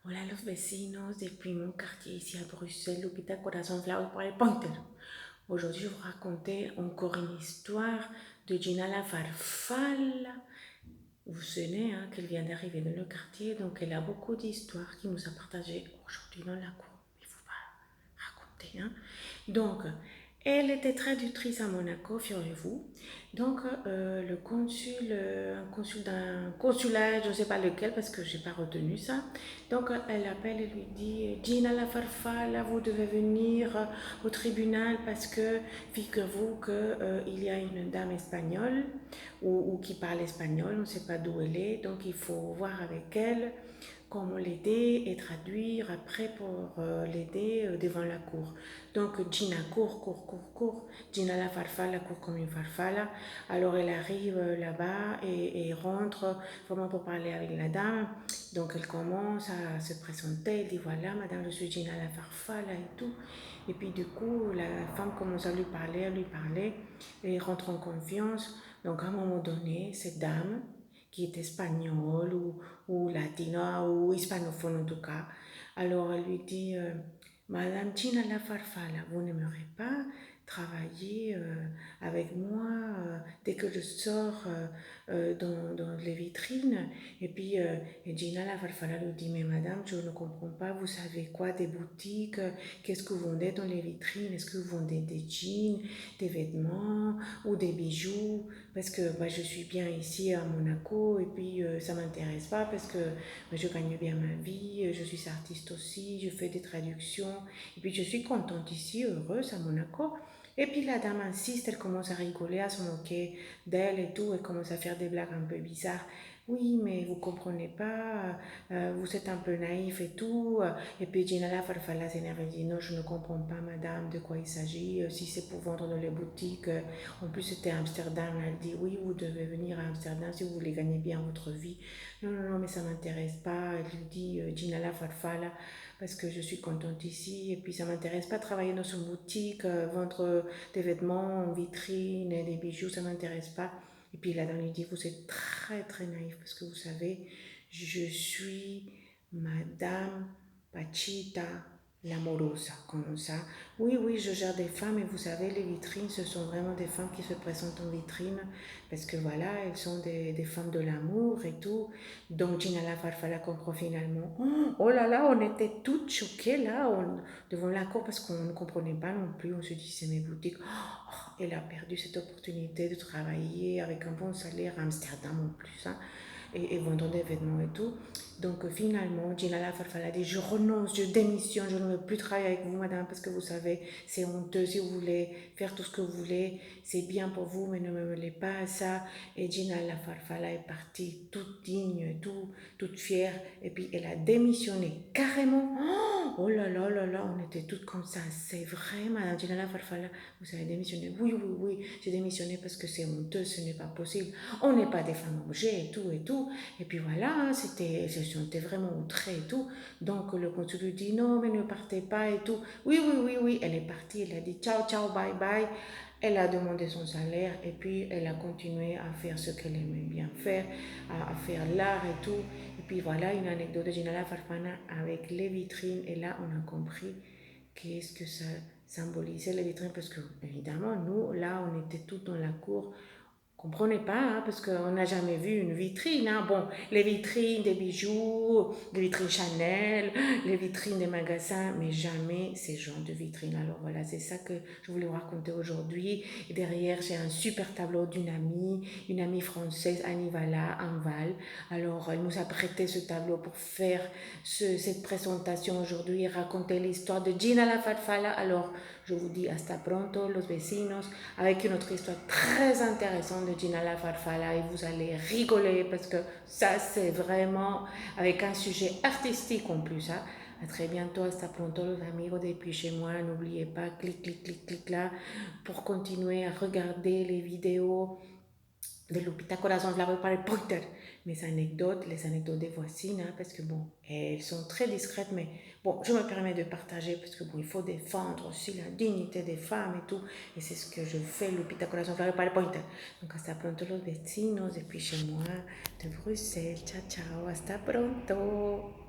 Hola a los vecinos del primo quartier ici à Bruxelles, l'hôpital Corazon Flower pour les Pointers. Aujourd'hui, je vais vous raconter encore une histoire de Gina la Farfalla. Vous vous souvenez qu'elle vient d'arriver dans le quartier, donc elle a beaucoup d'histoires qu'il nous a partagées aujourd'hui dans la cour. Il faut pas raconter. Donc, elle était traductrice à Monaco, figurez-vous. Donc, le consul, un consul d'un consulat, je ne sais pas lequel parce que je n'ai pas retenu ça. Donc, elle appelle et lui dit Gina la Farfalla, vous devez venir au tribunal parce que figurez-vous qu'il y a une dame espagnole ou qui parle espagnol, on ne sait pas d'où elle est, donc il faut voir avec elle comment l'aider et traduire après pour l'aider devant la cour. Donc Gina court. Gina la farfalla court comme une farfalla. Alors elle arrive là-bas et rentre vraiment pour parler avec la dame. Donc elle commence à se présenter, elle dit voilà madame je suis Gina la farfalla et tout. Et puis du coup la femme commence à lui parler et rentre en confiance. Donc à un moment donné cette dame qui est espagnole ou latina ou hispanophone en tout cas. Alors elle lui dit, Madame Gina la Farfalla, vous n'aimerez pas travailler avec moi dès que je sors dans les vitrines. Et puis Gina la Farfalla lui dit, mais madame, je ne comprends pas, vous savez quoi, des boutiques, qu'est-ce que vous vendez dans les vitrines? Est-ce que vous vendez des jeans, des vêtements ou des bijoux? Parce que bah, je suis bien ici à Monaco et puis ça m'intéresse pas parce que je gagne bien ma vie, je suis artiste aussi, je fais des traductions et puis je suis contente ici, heureuse à Monaco. Et puis la dame insiste, elle commence à rigoler, à se moquer d'elle et tout, elle commence à faire des blagues un peu bizarres. Oui, mais vous comprenez pas, vous êtes un peu naïf et tout. Et puis Gina la Farfalla s'énerve et dit non, je ne comprends pas, madame, de quoi il s'agit. Si c'est pour vendre dans les boutiques, en plus c'était à Amsterdam. Elle dit oui, vous devez venir à Amsterdam si vous voulez gagner bien votre vie. Non, mais ça m'intéresse pas. Elle lui dit Gina la Farfalla parce que je suis contente ici et puis ça m'intéresse pas travailler dans une boutique, vendre des vêtements en vitrine et des bijoux, ça m'intéresse pas. Et puis là, dans lui dit, vous êtes très naïf parce que vous savez, je suis Madame Pachita l'amorosa, comme ça. Oui, je gère des femmes et vous savez, les vitrines, ce sont vraiment des femmes qui se présentent en vitrine parce que voilà, elles sont des femmes de l'amour et tout. Donc Gina la Farfalla comprend finalement. Oh là là, on était toutes choquées là, devant la cour parce qu'on ne comprenait pas non plus. On se dit, c'est mes boutiques. Elle a perdu cette opportunité de travailler avec un bon salaire à Amsterdam en plus. Et vendre des vêtements et tout. Donc finalement, Gina la Farfalla a dit, je renonce, je démissionne, je ne veux plus travailler avec vous, madame, parce que vous savez, c'est honteux. Si vous voulez faire tout ce que vous voulez, c'est bien pour vous, mais ne me mêlez pas à ça. Et Gina la Farfalla est partie toute digne, toute fière. Et puis elle a démissionné carrément. Oh là, on était toutes comme ça. C'est vrai, madame Gina la Farfalla, vous avez démissionné. Oui, j'ai démissionné parce que c'est honteux, ce n'est pas possible. On n'est pas des femmes objets et tout et tout. Et puis voilà, j'étais vraiment outrée et tout. Donc le consul lui dit non, mais ne partez pas et tout. Oui. Elle est partie, elle a dit ciao, bye. Elle a demandé son salaire et puis elle a continué à faire ce qu'elle aimait bien faire, à faire l'art et tout. Et puis voilà une anecdote de Gina La Farfana avec les vitrines. Et là, on a compris qu'est-ce que ça symbolisait les vitrines parce que évidemment, nous, là, on était tous dans la cour comprenez pas, parce qu'on n'a jamais vu une vitrine. Bon, les vitrines des bijoux, les vitrines Chanel, les vitrines des magasins, mais jamais ces genres de vitrines. Alors voilà, c'est ça que je voulais vous raconter aujourd'hui. Et derrière, j'ai un super tableau une amie française, Annie Vala, en Val. Alors, elle nous a prêté ce tableau pour faire cette présentation aujourd'hui et raconter l'histoire de Gina la Farfalla. Alors, je vous dis hasta pronto, los vecinos, avec une autre histoire très intéressante de Gina la Farfalla et vous allez rigoler parce que ça, c'est vraiment avec un sujet artistique en plus. À très bientôt, hasta pronto, los amigos depuis chez moi. N'oubliez pas, clic là pour continuer à regarder les vidéos de Lupita Corazon Flower par le Pointer. Les anecdotes des voisines, parce que bon, elles sont très discrètes, mais bon, je me permets de partager parce que bon, il faut défendre aussi la dignité des femmes et tout, et c'est ce que je fais, Lupita Corazon Flower par le Pointer. Donc, hasta pronto los vecinos, depuis chez moi, de Bruxelles, ciao, hasta pronto.